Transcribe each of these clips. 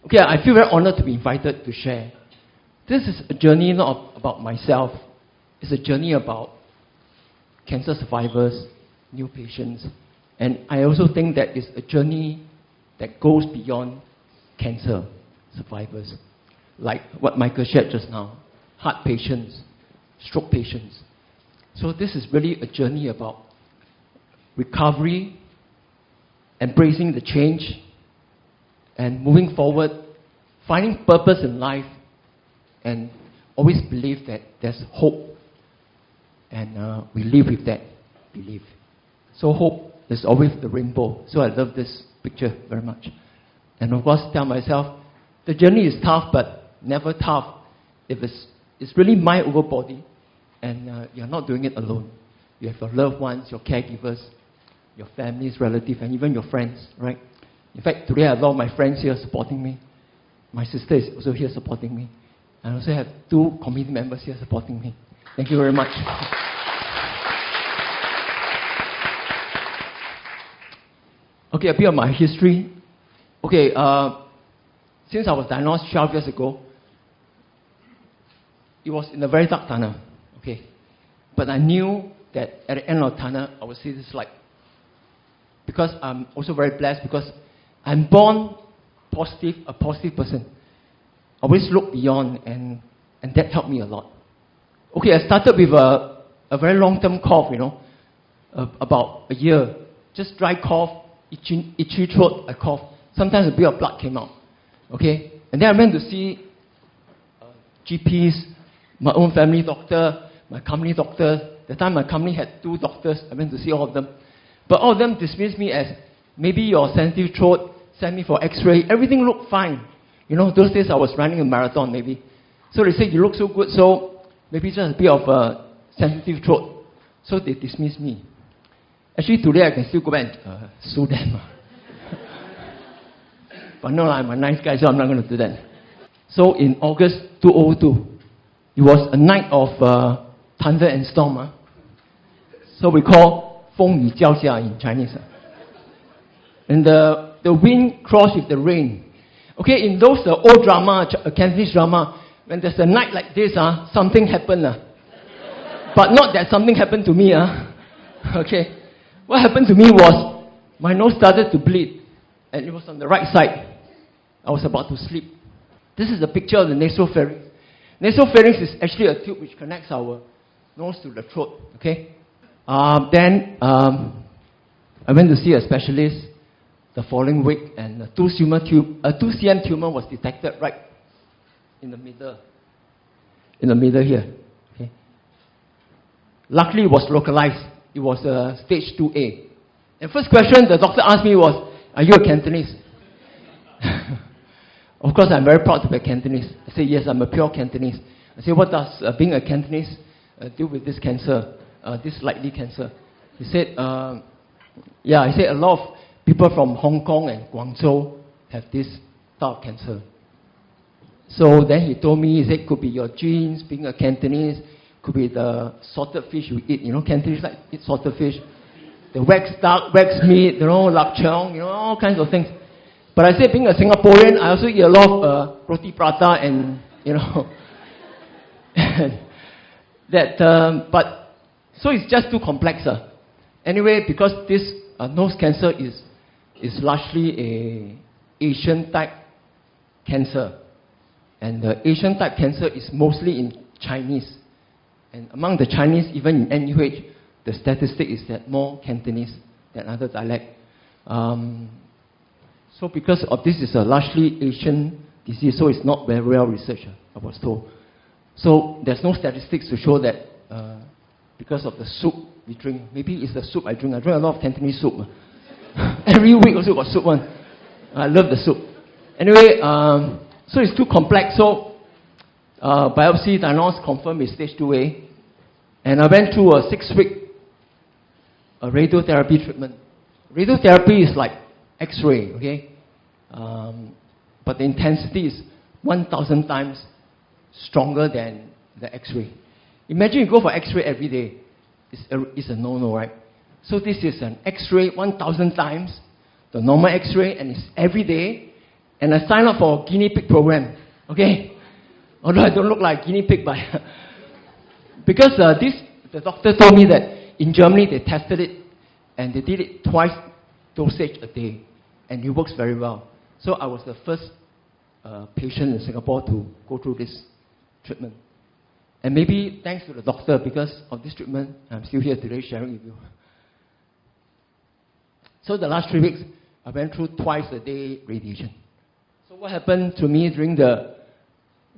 Okay, I feel very honored to be invited to share. This is a journey not about myself. It's a journey about cancer survivors, new patients. And I also think that it's a journey that goes beyond cancer survivors. Like what Michael shared just now, heart patients, stroke patients. So this is really a journey about recovery, embracing the change, and moving forward, finding purpose in life, and always believe that there's hope. And we live with that belief. So hope is always the rainbow. So I love this picture very much. And of course, tell myself, the journey is tough, but never tough if it's really mind over body, and you're not doing it alone. You have your loved ones, your caregivers, your families, relatives, and even your friends, right? In fact, today I have a lot of my friends here supporting me. My sister is also here supporting me. I also have 2 committee members here supporting me. Thank you very much. Okay, a bit of my history. Okay, since I was diagnosed 12 years ago, it was in a very dark tunnel, okay? But I knew that at the end of the tunnel, I would see this light. Because I'm also very blessed, because I'm born positive, a positive person. I always look beyond, and that helped me a lot. Okay, I started with a very long-term cough, you know, about a year. Just dry cough, itchy throat, I cough. Sometimes a bit of blood came out, okay? And then I went to see GPs, my own family doctor, my company doctor. The time my company had 2 doctors, I went to see all of them. But all of them dismissed me as, maybe your sensitive throat, send me for x-ray. Everything looked fine. You know, those days I was running a marathon maybe. So they said, you look so good, so maybe just a bit of a sensitive throat. So they dismissed me. Actually, today I can still go back and sue them. But no, I'm a nice guy, so I'm not going to do that. So in August 2002, it was a night of thunder and storm. So we call 风雨交加 in Chinese. And the wind crossed with the rain. Okay, in those old drama, Cantonese drama, when there's a night like this, something happened. But not that something happened to me. Okay, what happened to me was my nose started to bleed, and it was on the right side. I was about to sleep. This is a picture of the nasopharynx. Nasopharynx is actually a tube which connects our nose to the throat. Okay. Then I went to see a specialist the following week, and a 2 cm tumor was detected right in the middle here. Okay. Luckily, it was localized. It was stage 2A. And first question the doctor asked me was, "Are you a Cantonese?" Of course, I'm very proud to be a Cantonese. I said, "Yes, I'm a pure Cantonese." I said, "What does being a Cantonese do with this cancer, this likely cancer?" He said, "Yeah." I said, "A lot of people from Hong Kong and Guangzhou have this type of cancer." So then he told me, he said, "Could be your genes, being a Cantonese, could be the salted fish you eat. You know, Cantonese like eat salted fish. The wax duck, wax meat, you know, lap cheong, you know, all kinds of things." But I said, being a Singaporean, I also eat a lot of roti prata and, you know, but, so it's just too complex. Anyway, because this nose cancer is largely a Asian type cancer. And the Asian type cancer is mostly in Chinese. And among the Chinese, even in NUH, the statistic is that more Cantonese than other dialect. So because of this is a largely Asian disease, so it's not very well researched, I was told. So there's no statistics to show that because of the soup we drink. Maybe it's the soup I drink. I drink a lot of Cantonese soup. Every week also got soup one. I love the soup. Anyway, so it's too complex. So biopsy diagnosed confirmed is stage 2A. And I went through a 6-week radiotherapy treatment. Radiotherapy is like X-ray, okay? But the intensity is 1,000 times stronger than the X-ray. Imagine you go for X-ray every day. It's a no-no, right? So this is an X-ray 1,000 times the normal X-ray, and it's every day. And I signed up for a guinea pig program, okay? Although I don't look like a guinea pig, but because the doctor told me that in Germany they tested it and they did it twice dosage a day, and it works very well. So I was the first patient in Singapore to go through this treatment. And maybe thanks to the doctor, because of this treatment, I'm still here today sharing with you. So the last 3 weeks, I went through twice a day radiation. So what happened to me during the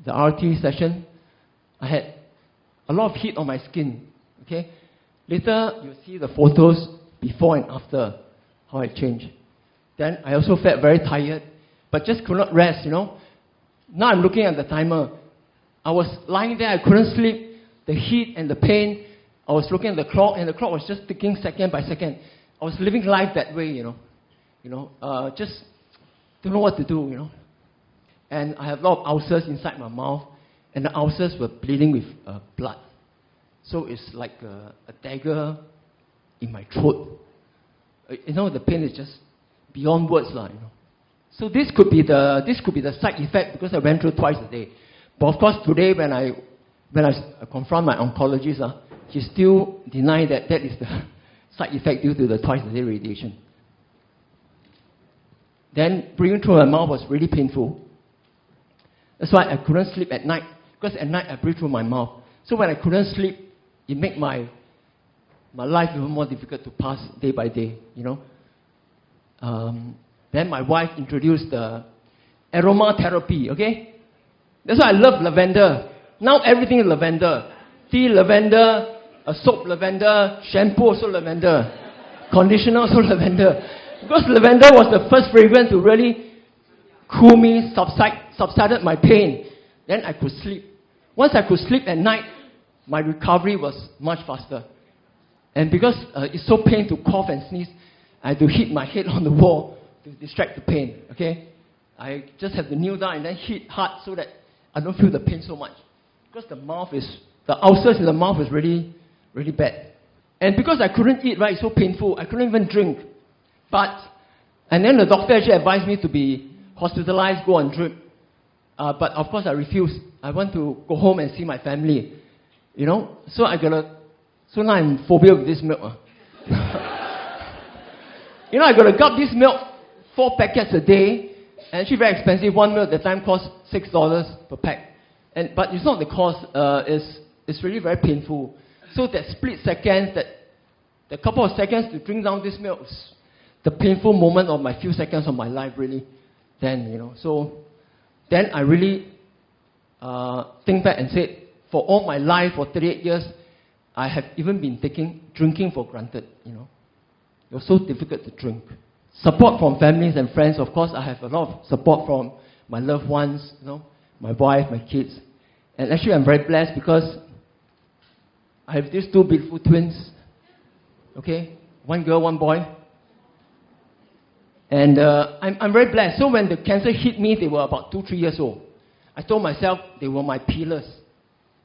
RT session, I had a lot of heat on my skin, okay? Later, you'll see the photos before and after, how I changed. Then I also felt very tired, but just could not rest, you know. Now I'm looking at the timer. I was lying there, I couldn't sleep. The heat and the pain, I was looking at the clock, and the clock was just ticking second by second. I was living life that way, you know. Just don't know what to do, you know. And I have a lot of ulcers inside my mouth, and the ulcers were bleeding with blood. So it's like a dagger in my throat. You know, the pain is just beyond words, you know. So this could be the side effect, because I went through twice a day. But of course, today when I confront my oncologist, he still denied that is the side effect due to the twice a day radiation. Then breathing through my mouth was really painful. That's why I couldn't sleep at night, because at night I breathe through my mouth. So when I couldn't sleep, it made my life even more difficult to pass day by day, you know. Then my wife introduced the aromatherapy, okay? That's why I love lavender. Now everything is lavender. Tea lavender, soap lavender, shampoo also lavender, conditioner also lavender. Because lavender was the first fragrance to really cool me, subsided my pain. Then I could sleep. Once I could sleep at night, my recovery was much faster. And because it's so painful to cough and sneeze, I had to hit my head on the wall to distract the pain, okay? I just have to kneel down and then hit hard so that I don't feel the pain so much. Because the ulcers in the mouth is really, really bad. And because I couldn't eat, right, it's so painful, I couldn't even drink. And then the doctor actually advised me to be hospitalized, go on drip. But of course I refused. I want to go home and see my family, you know. So now I'm phobia with this milk. You know, I got to gulp this milk, 4 packets a day. And actually very expensive. One milk at the time cost $6 per pack. But it's not the cost, it's really very painful. So that split seconds, the couple of seconds to drink down this milk, the painful moment of my few seconds of my life, really. Then, you know, so then I really think back and said, for all my life, for 38 years, I have even been taking drinking for granted, you know. It was so difficult to drink. Support from families and friends, of course, I have a lot of support from my loved ones, you know, my wife, my kids. And actually, I'm very blessed because I have these 2 beautiful twins, okay? 1 girl, 1 boy. And I'm very blessed. So when the cancer hit me, they were about 2, 3 years old. I told myself they were my pillars.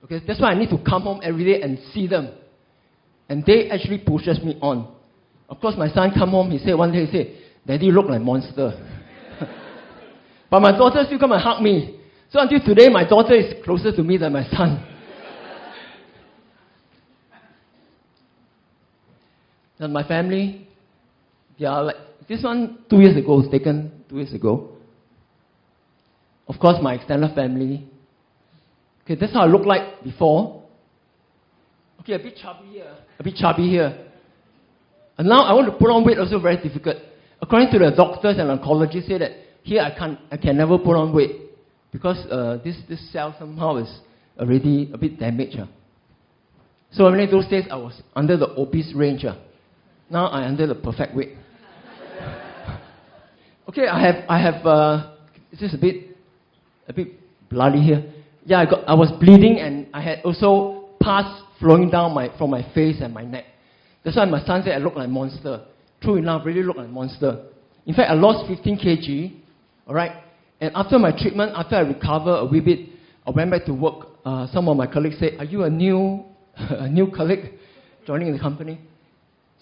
Okay, that's why I need to come home every day and see them. And they actually pushes me on. Of course, my son come home, one day he said, Daddy, you look like a monster. But my daughter still come and hug me. So until today, my daughter is closer to me than my son. And my family, they are like, this one 2 years ago, was taken 2 years ago. Of course, my extended family. Okay, that's how I looked like before. Okay, a bit chubby here. And now I want to put on weight, also very difficult. According to the doctors and oncologists, say that here I can never put on weight because this cell somehow is already a bit damaged. So many of those days I was under the obese range. Now I'm under the perfect weight. Okay, I have it's just a bit bloody here. Yeah, I was bleeding and I had also pus flowing down from my face and my neck. That's why my son said I look like a monster. True enough, really look like a monster. In fact, I lost 15 kg, all right? And after my treatment, after I recovered a wee bit, I went back to work. Some of my colleagues said, are you a new colleague joining the company?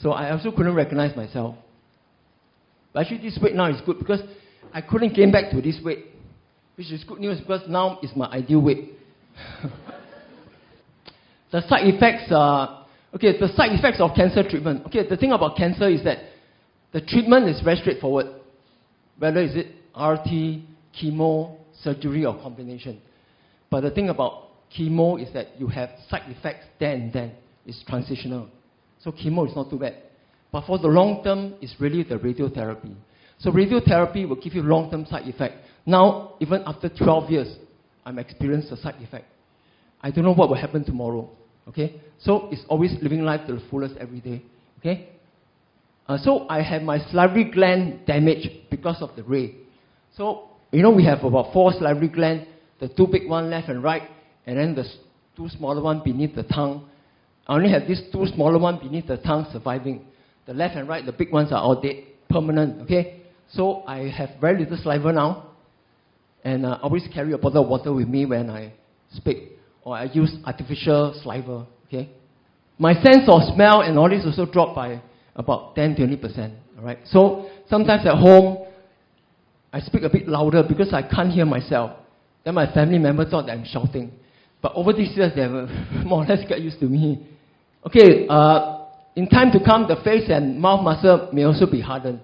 So I also couldn't recognize myself. But actually this weight now is good because I couldn't gain back to this weight, which is good news because now it's my ideal weight. The side effects are, okay, the side effects of cancer treatment. Okay, the thing about cancer is that the treatment is very straightforward. Whether is it RT, chemo, surgery, or combination. But the thing about chemo is that you have side effects there and then. It's transitional. So chemo is not too bad. But for the long term, it's really the radiotherapy. So radiotherapy will give you long-term side effect. Now, even after 12 years, I'm experiencing the side effect. I don't know what will happen tomorrow. Okay? So it's always living life to the fullest every day. Okay? So I have my salivary gland damaged because of the ray. So, you know, we have about 4 salivary glands, the 2 big ones left and right, and then the 2 smaller ones beneath the tongue. I only have these 2 smaller ones beneath the tongue surviving. The left and right, the big ones are all dead, permanent, okay? So I have very little saliva now, and I always carry a bottle of water with me when I speak, or I use artificial saliva, okay? My sense of smell and all this also dropped by about 10-20%, all right? So sometimes at home, I speak a bit louder because I can't hear myself. Then my family members thought that I'm shouting. But over these years, they have more or less got used to me. Okay, in time to come, the face and mouth muscle may also be hardened.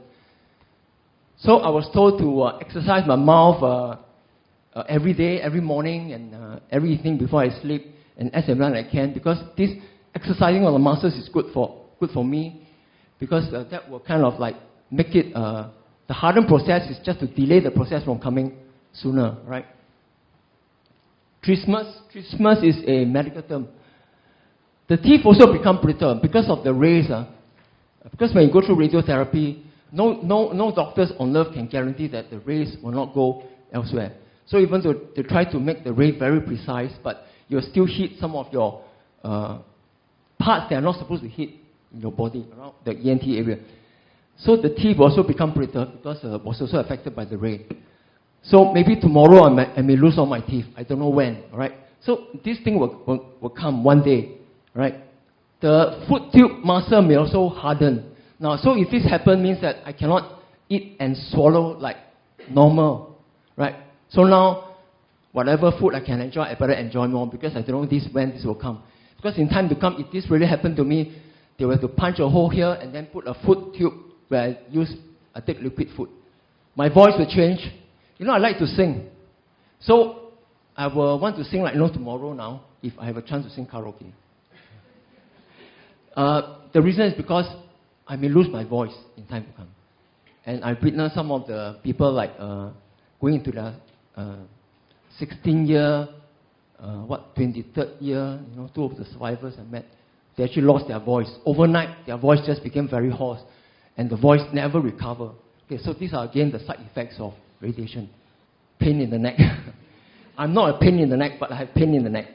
So I was told to exercise my mouth every day, every morning, and every evening before I sleep, and as and when I can, because this exercising of the muscles is good for me, because that will kind of like make it, the hardened process is just to delay the process from coming sooner, right? Trismus is a medical term. The teeth also become brittle because of the rays. Because when you go through radiotherapy, no doctors on earth can guarantee that the rays will not go elsewhere. So even though they try to make the ray very precise, but you'll still hit some of your parts that are not supposed to hit in your body, around the ENT area. So the teeth also become brittle because it was also affected by the ray. So maybe tomorrow I may lose all my teeth. I don't know when, all right? So this thing will come one day, right? The foot tube muscle may also harden. Now, so if this happens, means that I cannot eat and swallow like normal, right? So now, whatever food I can enjoy, I better enjoy more because I don't know when this will come. Because in time to come, if this really happened to me, they will have to punch a hole here and then put a foot tube where I take liquid food. My voice will change. You know, I like to sing. So I will want to sing like tomorrow now, if I have a chance to sing karaoke. The reason is because I may lose my voice in time to come. And I've witnessed some of the people like going into the 16-year, 23rd year, 2 of the survivors I met, they actually lost their voice. Overnight, their voice just became very hoarse, and the voice never recovered. Okay, so these are again the side effects of radiation. Pain in the neck. I'm not a pain in the neck, but I have pain in the neck.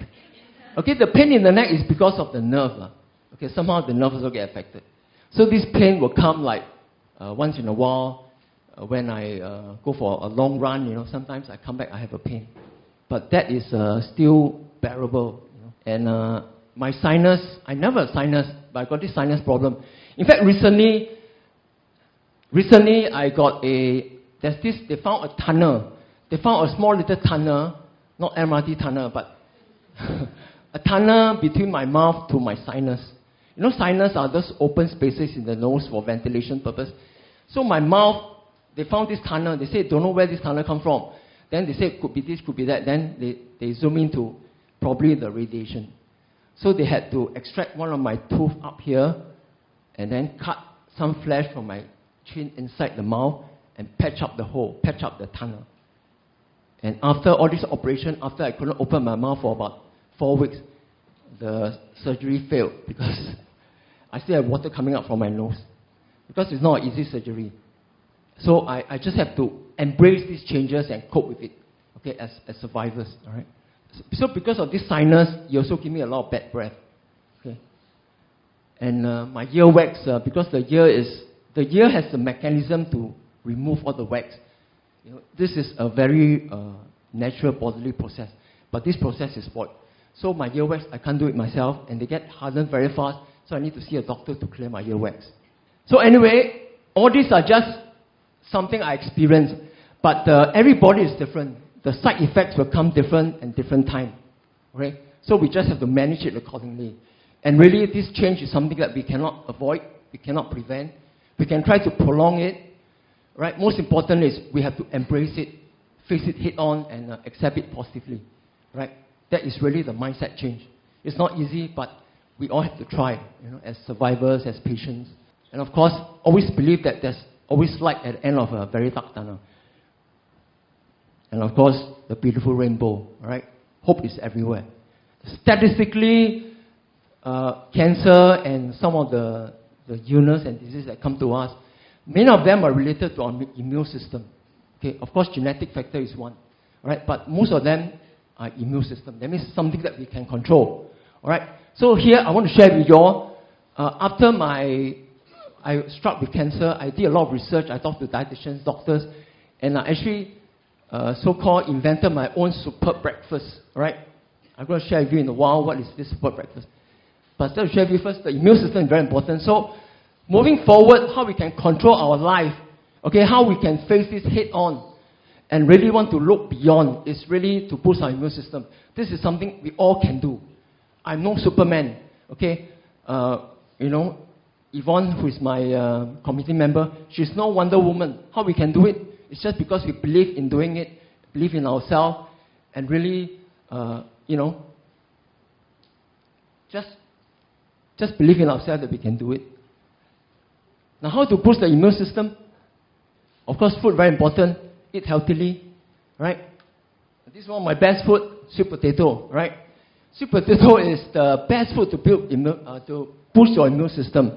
Okay, the pain in the neck is because of the nerve. Okay, somehow the nerves also get affected. So this pain will come like once in a while when I go for a long run. Sometimes I come back, I have a pain. But that is still bearable. And my sinus, I never had sinus, but I got this sinus problem. In fact, recently I got they found a tunnel. They found a small little tunnel, not MRT tunnel, but a tunnel between my mouth to my sinus. Sinus are those open spaces in the nose for ventilation purpose. So my mouth, they found this tunnel. They said, don't know where this tunnel come from. Then they said, could be this, could be that. Then they zoom into probably the radiation. So they had to extract one of my tooth up here and then cut some flesh from my chin inside the mouth and patch up the hole, patch up the tunnel. And after all this operation, after I couldn't open my mouth for about 4 weeks, the surgery failed because I still have water coming out from my nose. Because it's not an easy surgery. So I just have to embrace these changes and cope with it, okay, as survivors, all right? So because of this sinus, you also give me a lot of bad breath, okay? And my ear wax, because the ear has a mechanism to remove all the wax. This is a very natural bodily process, but this process is spoiled. So my earwax, I can't do it myself, and they get hardened very fast, so I need to see a doctor to clear my earwax. So anyway, all these are just something I experienced. But everybody is different. The side effects will come different and different time. Okay? So we just have to manage it accordingly. And really, this change is something that we cannot avoid, we cannot prevent. We can try to prolong it. Right? Most important is we have to embrace it, face it head on, and accept it positively. Right? That is really the mindset change. It's not easy, but we all have to try, as survivors, as patients. And of course, always believe that there's always light at the end of a very dark tunnel. And of course, the beautiful rainbow, right? Hope is everywhere. Statistically, cancer and some of the illness and diseases that come to us, many of them are related to our immune system. Okay, of course, genetic factor is one, right? But most of them are immune system. That means something that we can control. All right. So here I want to share with you all. After I struck with cancer, I did a lot of research. I talked to dietitians, doctors, and I actually so-called invented my own superb breakfast. Right. I'm going to share with you in a while what is this superb breakfast. But to share with you first, the immune system is very important. So moving forward, how we can control our life, okay, how we can face this head on and really want to look beyond is really to boost our immune system. This is something we all can do. I'm no Superman, okay? Yvonne, who is my committee member, she's no Wonder Woman. How we can do it? It's just because we believe in doing it, believe in ourselves, and really, just believe in ourselves that we can do it. Now, how to boost the immune system? Of course, food very important. Eat healthily, right? This is one of my best food, sweet potato, right? Sweet potato is the best food to boost your immune system.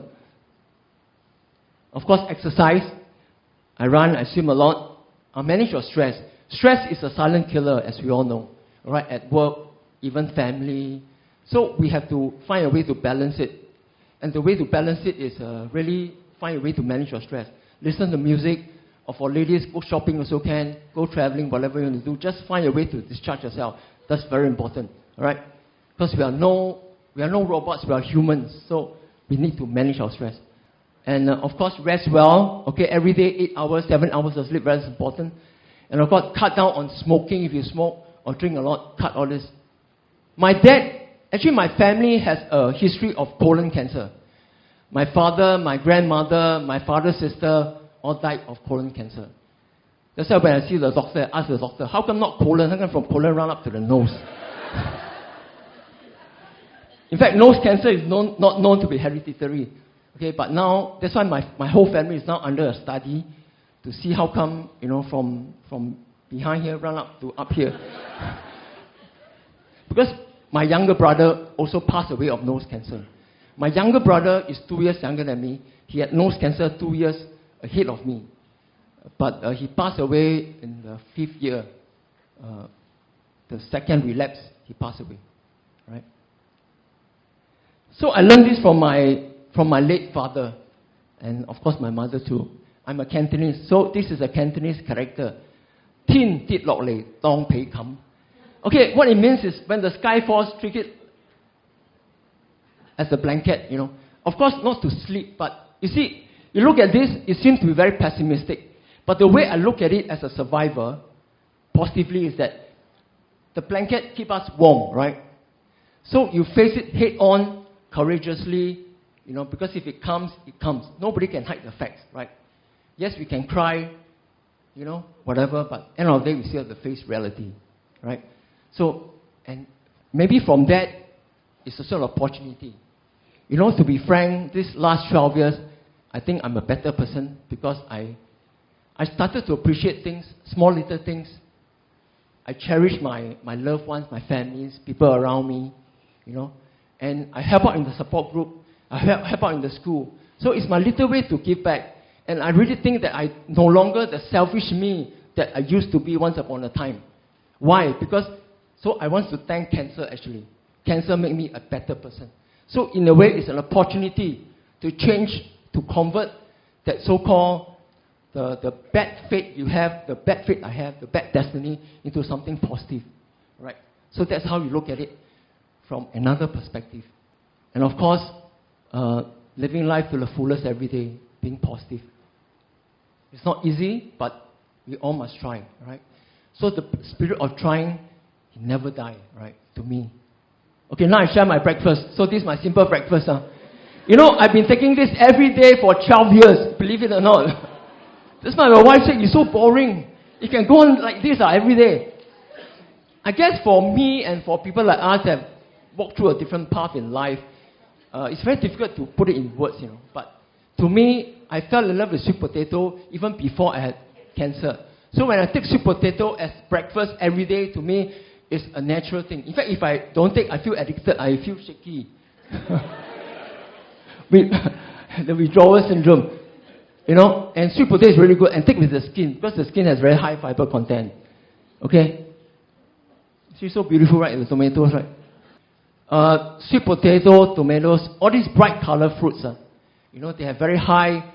Of course, exercise. I run, I swim a lot. I manage your stress. Stress is a silent killer, as we all know, right? At work, even family. So we have to find a way to balance it. And the way to balance it is really find a way to manage your stress. Listen to music, or for ladies, go shopping also can, go traveling, whatever you want to do. Just find a way to discharge yourself. That's very important, all right? Because we are no robots, we are humans, so we need to manage our stress. And of course, rest well. Okay, every day, 8 hours, 7 hours of sleep, very important. And of course, cut down on smoking if you smoke or drink a lot. Cut all this. My family has a history of colon cancer. My father, my grandmother, my father's sister all died of colon cancer. That's why when I see the doctor, I ask the doctor, how come not colon? How come from colon run up to the nose? In fact, nose cancer is not known to be hereditary. Okay, but now, that's why my whole family is now under a study to see how come, from behind here, run up to up here. Because my younger brother also passed away of nose cancer. My younger brother is 2 years younger than me. He had nose cancer 2 years ahead of me. But he passed away in the 5th year. The second relapse, he passed away. Right? So I learned this from my late father, and of course my mother too. I'm a Cantonese, so this is a Cantonese character. Tin tit lok lei, tong pei kam. Okay, what it means is when the sky falls, treat it as a blanket, Of course, not to sleep, but you see, you look at this, it seems to be very pessimistic. But the way I look at it as a survivor, positively, is that the blanket keeps us warm, right? So you face it head on, courageously, because if it comes, it comes. Nobody can hide the facts, right? Yes, we can cry, whatever, but end of the day, we still have to face reality, right? So, and maybe from that, it's a sort of opportunity. To be frank, this last 12 years, I think I'm a better person because I started to appreciate things, small little things. I cherish my loved ones, my families, people around me, And I help out in the support group. I help out in the school. So it's my little way to give back. And I really think that I no longer the selfish me that I used to be once upon a time. Why? Because, so I want to thank cancer actually. Cancer made me a better person. So in a way, it's an opportunity to change, to convert that so-called the bad fate you have, the bad fate I have, the bad destiny into something positive. Right? So that's how you look at it from another perspective. And of course, living life to the fullest every day, being positive. It's not easy, but we all must try, right? So the spirit of trying, it never die, right, to me. Okay, now I share my breakfast. So this is my simple breakfast. You know, I've been taking this every day for 12 years, believe it or not. That's why my wife said, it's so boring. You can go on like this every day. I guess for me and for people like us that have walked through a different path in life, it's very difficult to put it in words, you know. But to me, I fell in love with sweet potato even before I had cancer. So when I take sweet potato as breakfast every day, to me, it's a natural thing. In fact, if I don't take, I feel addicted, I feel shaky. With the withdrawal syndrome. You know, and sweet potato is really good. And take with the skin, because the skin has very high fiber content. Okay? See, so beautiful, right? The tomatoes, right? Sweet potato, tomatoes, all these bright colored fruits, you know, they have very high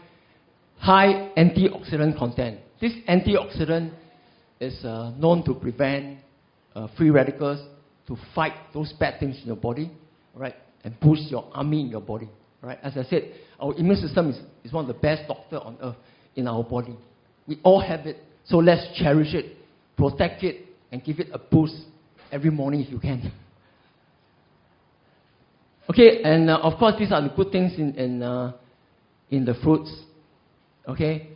antioxidant content. This antioxidant is known to prevent free radicals, to fight those bad things in your body, right? And boost your army in your body, right? As I said, our immune system is one of the best doctors on earth in our body. We all have it, so let's cherish it, protect it, and give it a boost every morning if you can. Okay, and of course, these are the good things in the fruits. Okay.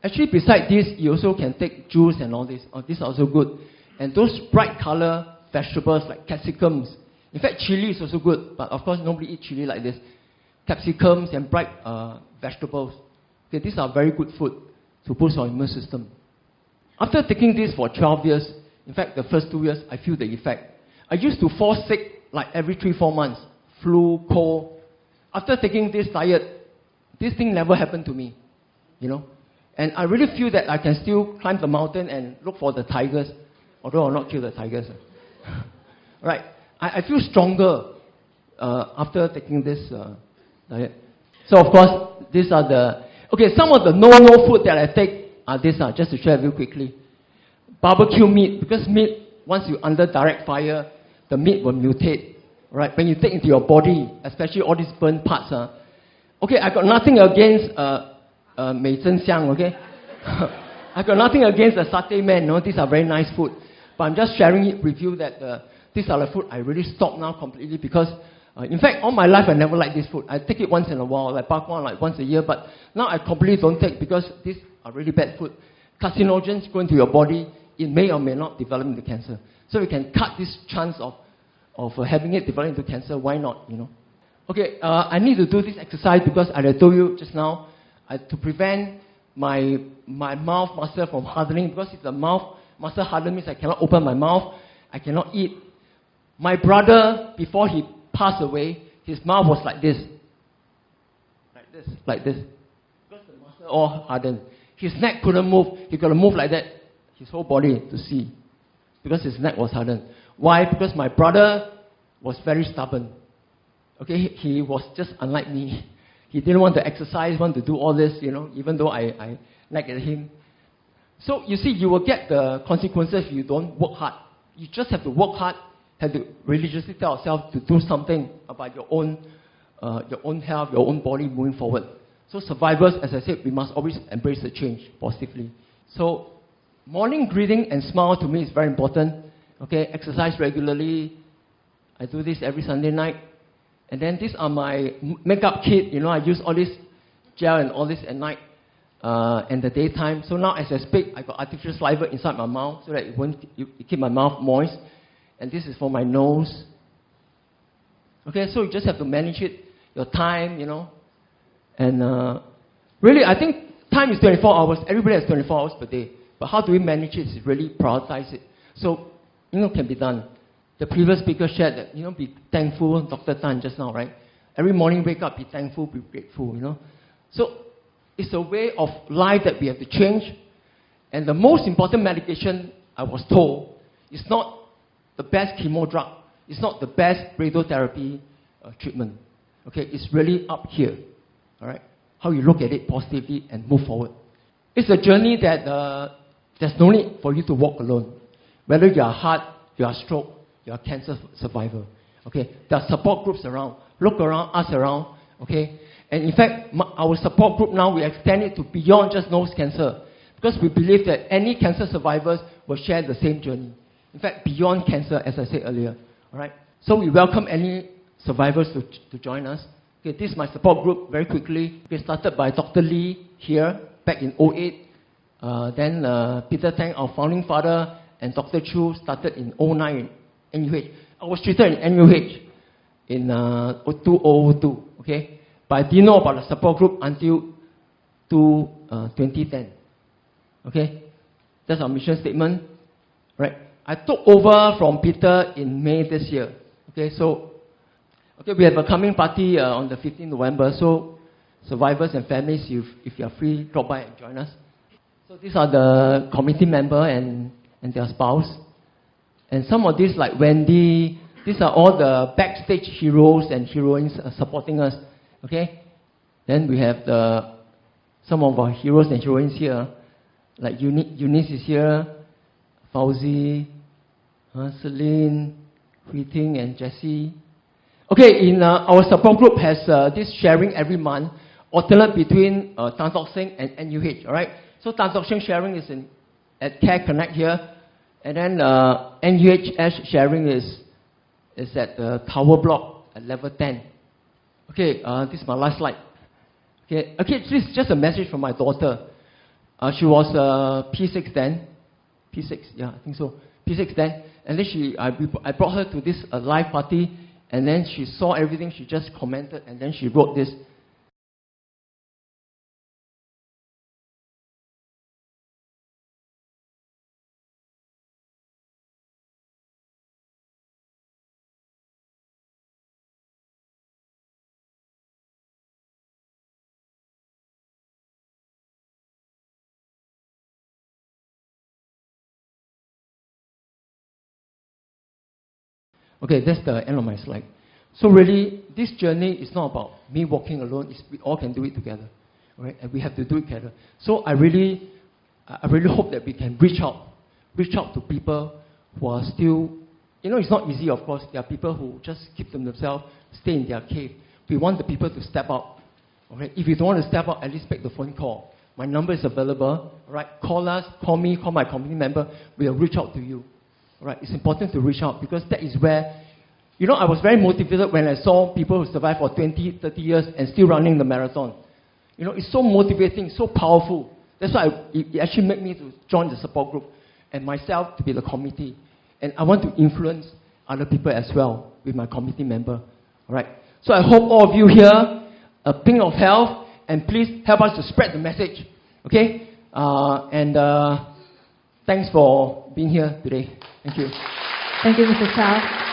Actually, besides this, you also can take juice and all this. These are also good. And those bright color vegetables like capsicums. In fact, chili is also good, but of course, nobody eats chili like this. Capsicums and bright vegetables. Okay, these are very good food to boost our immune system. After taking this for 12 years, in fact, the first 2 years, I feel the effect. I used to fall sick like every 3-4 months. Flu, cold. After taking this diet, this thing never happened to me. You know? And I really feel that I can still climb the mountain and look for the tigers, although I'll not kill the tigers. Right. I feel stronger after taking this diet. So, of course, these are the... Okay, some of the no food that I take are these, just to share with you quickly. Barbecue meat, because meat, once you're under direct fire, the meat will mutate. Right? When you take into your body, especially all these burnt parts. Okay, I got nothing against... Mei Zhen Xiang, okay? I got nothing against the satay man, no? These are very nice food. But I'm just sharing it with you that these are the food I really stop now completely because, in fact, all my life I never liked this food. I take it once in a while, like bak kwa, like once a year, but now I completely don't take because these are really bad food. Carcinogens go into your body, it may or may not develop into cancer. So we can cut this chance of having it develop into cancer, why not, you know? Okay, I need to do this exercise because, as I told you just now, to prevent my mouth muscle from hardening, because if the mouth muscle hardens means I cannot open my mouth, I cannot eat. My brother, before he passed away, his mouth was like this. Like this. Because the muscle all hardened. His neck couldn't move. He got to move like that, his whole body to see. Because his neck was hardened. Why? Because my brother was very stubborn. Okay, he was just unlike me. He didn't want to exercise, want to do all this, you know, even though I nagged at him. So, you see, you will get the consequences if you don't work hard. You just have to work hard, have to religiously tell yourself to do something about your own health, your own body moving forward. So, survivors, as I said, we must always embrace the change positively. So, morning greeting and smile to me is very important. Okay, exercise regularly. I do this every Sunday night. And then these are my makeup kit. You know, I use all this gel and all this at night and the daytime. So now as I speak, I got artificial saliva inside my mouth so that it keep my mouth moist. And this is for my nose. Okay, so you just have to manage it, your time, you know. And really, I think time is 24 hours. Everybody has 24 hours per day. But how do we manage it is really prioritize it. So, you know, can be done. The previous speaker shared that, you know, be thankful, Dr. Tan just now, right? Every morning wake up, be thankful, be grateful, you know. So, it's a way of life that we have to change. And the most important medication, I was told, is not the best chemo drug. It's not the best radiotherapy treatment. Okay, it's really up here, all right? How you look at it positively and move forward. It's a journey that there's no need for you to walk alone. Whether you are heart, you are stroke, you are cancer survivor. Okay, there are support groups around. Look around, ask around. Okay, And in fact, our support group now, we extend it to beyond just nose cancer. Because we believe that any cancer survivors will share the same journey. In fact, beyond cancer, as I said earlier. All right? So we welcome any survivors to join us. Okay, this is my support group, very quickly. We started by Dr. Lee here, back in 2008. Then Peter Tang, our founding father, and Dr. Chu started in 2009 in NUH. I was treated in NUH in 2002, okay? But I didn't know about the support group until 2010. Okay? That's our mission statement. Right? I took over from Peter in May this year. Okay, so we have a coming party on the 15th November. So survivors and families, if you are free, drop by and join us. So these are the committee member and their spouse. And some of these, like Wendy, these are all the backstage heroes and heroines supporting us. Okay? Then we have some of our heroes and heroines here. Like Eunice is here, Fauzi, Celine, Hui Ting, and Jessie. Okay, our support group has this sharing every month, alternate between Tan Tock Seng and NUH, all right? So Tan Tock Seng sharing is at Care Connect here, and then NUH's sharing is at the Tower Block at level 10. Okay, this is my last slide. Okay, this is just a message from my daughter. She was P6 then. P6, yeah, I think so. P6 then. And then I brought her to this live party, and then she saw everything. She just commented, and then she wrote this. Okay, that's the end of my slide. So really, this journey is not about me walking alone. We all can do it together, right? And we have to do it together. So I really hope that we can reach out to people who are still, it's not easy, of course. There are people who just keep to themselves, stay in their cave. We want the people to step out. Okay? If you don't want to step out, at least make the phone call. My number is available. Right? Call us, call me, call my community member. We'll reach out to you. Right? It's important to reach out because that is where, I was very motivated when I saw people who survived for 20, 30 years and still running the marathon. It's so motivating, so powerful. That's why it actually made me to join the support group and myself to be the committee. And I want to influence other people as well with my committee member. All right? So I hope all of you here, a ping of health, and please help us to spread the message. Okay? Thanks for being here today. Thank you. Thank you, Mr. Chow.